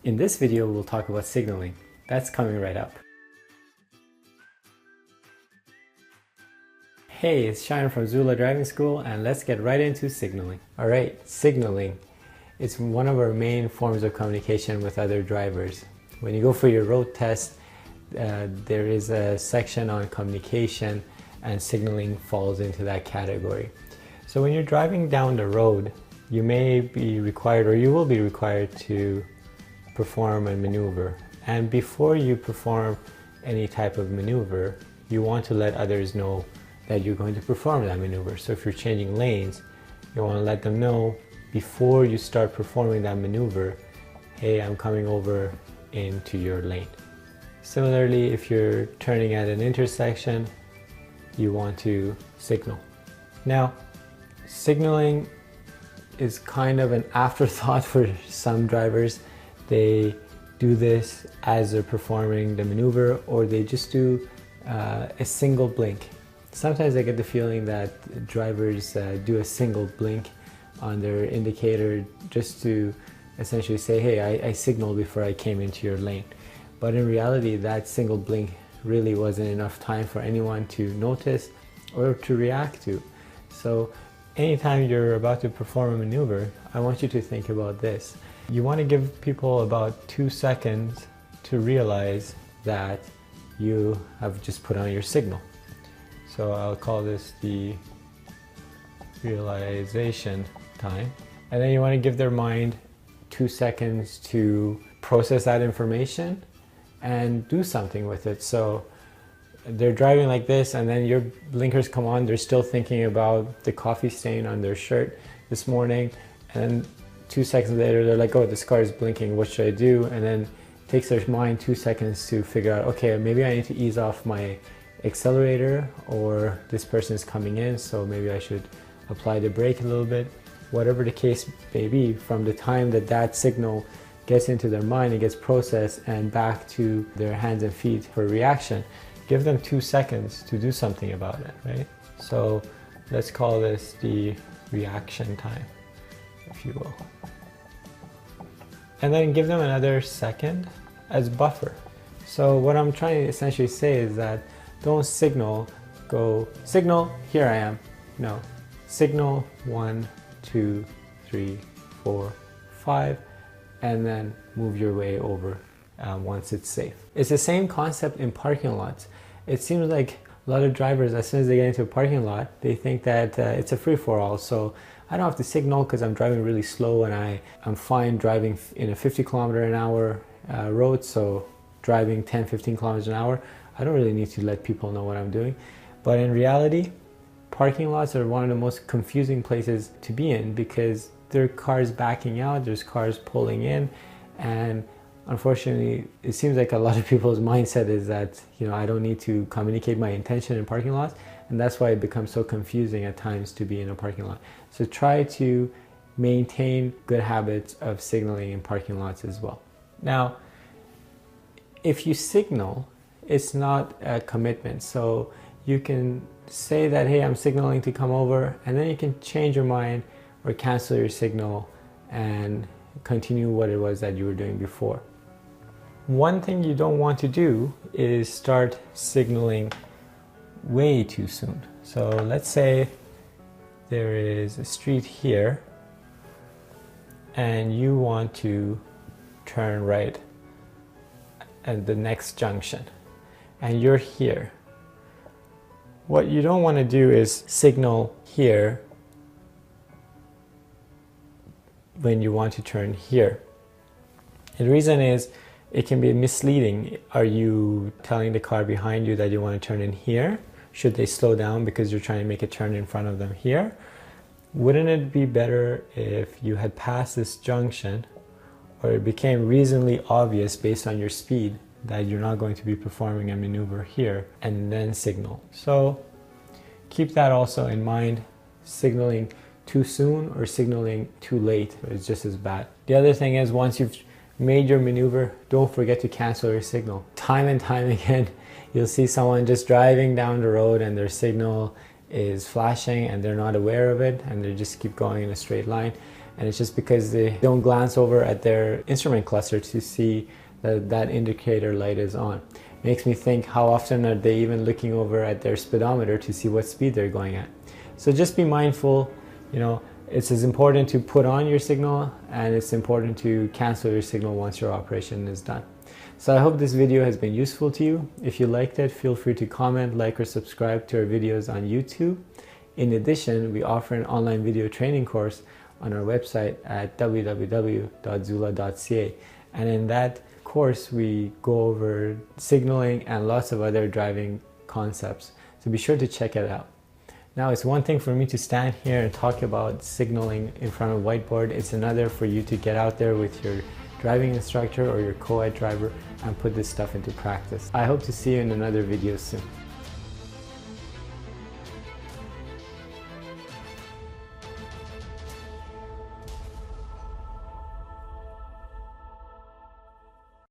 In this video, we'll talk about signaling. That's coming right up. Hey, it's Shine from Zula Driving School, and let's get right into signaling. All right, signaling. It's one of our main forms of communication with other drivers. When you go for your road test, there is a section on communication, and signaling falls into that category. So when you're driving down the road, you may be required, or you will be required, to perform a maneuver. And before you perform any type of maneuver, you want to let others know that you're going to perform that maneuver. So if you're changing lanes, you want to let them know before you start performing that maneuver, hey, I'm coming over into your lane. Similarly, if you're turning at an intersection, you want to signal. Now, signaling is kind of an afterthought for some drivers. They do this as they're performing the maneuver, or they just do a single blink. Sometimes I get the feeling that drivers do a single blink on their indicator just to essentially say, hey, I signaled before I came into your lane. But in reality, that single blink really wasn't enough time for anyone to notice or to react to. So anytime you're about to perform a maneuver, I want you to think about this. You want to give people about 2 seconds to realize that you have just put on your signal. So I'll call this the realization time. And then you want to give their mind 2 seconds to process that information and do something with it. So they're driving like this, and then your blinkers come on, they're still thinking about the coffee stain on their shirt this morning, and 2 seconds later they're like, oh, this car is blinking, what should I do? And then it takes their mind 2 seconds to figure out, okay, maybe I need to ease off my accelerator, or this person is coming in, so maybe I should apply the brake a little bit. Whatever the case may be, from the time that that signal gets into their mind, it gets processed and back to their hands and feet for reaction. Give them 2 seconds to do something about it, right? So let's call this the reaction time, if you will. And then give them another second as buffer. So what I'm trying to essentially say is that don't signal, go signal, here I am. No, signal 1, 2, 3, 4, 5, and then move your way over once it's safe. It's the same concept in parking lots. It seems like a lot of drivers, as soon as they get into a parking lot, they think that it's a free-for-all. So I don't have to signal because I'm driving really slow, and I'm fine driving in a 50 kilometer an hour road. So driving 10, 15 kilometers an hour, I don't really need to let people know what I'm doing. But in reality, parking lots are one of the most confusing places to be in, because there are cars backing out, there's cars pulling in, and unfortunately, it seems like a lot of people's mindset is that, you know, I don't need to communicate my intention in parking lots, and that's why it becomes so confusing at times to be in a parking lot. So try to maintain good habits of signaling in parking lots as well. Now, if you signal, it's not a commitment. So you can say that, hey, I'm signaling to come over, and then you can change your mind or cancel your signal and continue what it was that you were doing before. One thing you don't want to do is start signaling way too soon. So let's say there is a street here and you want to turn right at the next junction, and you're here. What you don't want to do is signal here when you want to turn here. And the reason is it can be misleading. Are you telling the car behind you that you want to turn in here? Should they slow down because you're trying to make a turn in front of them here? Wouldn't it be better if you had passed this junction, or it became reasonably obvious based on your speed that you're not going to be performing a maneuver here, and then signal? So keep that also in mind. Signaling too soon or signaling too late is just as bad. The other thing is, once you've made your maneuver, don't forget to cancel your signal. Time and time again, you'll see someone just driving down the road and their signal is flashing and they're not aware of it, and they just keep going in a straight line. And it's just because they don't glance over at their instrument cluster to see that that indicator light is on. Makes me think, how often are they even looking over at their speedometer to see what speed they're going at? So just be mindful, it's as important to put on your signal, and it's important to cancel your signal once your operation is done. So I hope this video has been useful to you. If you liked it, feel free to comment, like, or subscribe to our videos on YouTube. In addition, we offer an online video training course on our website at www.zula.ca, and in that course we go over signaling and lots of other driving concepts, so be sure to check it out. Now, it's one thing for me to stand here and talk about signaling in front of a whiteboard. It's another for you to get out there with your driving instructor or your co-ed driver and put this stuff into practice. I hope to see you in another video soon.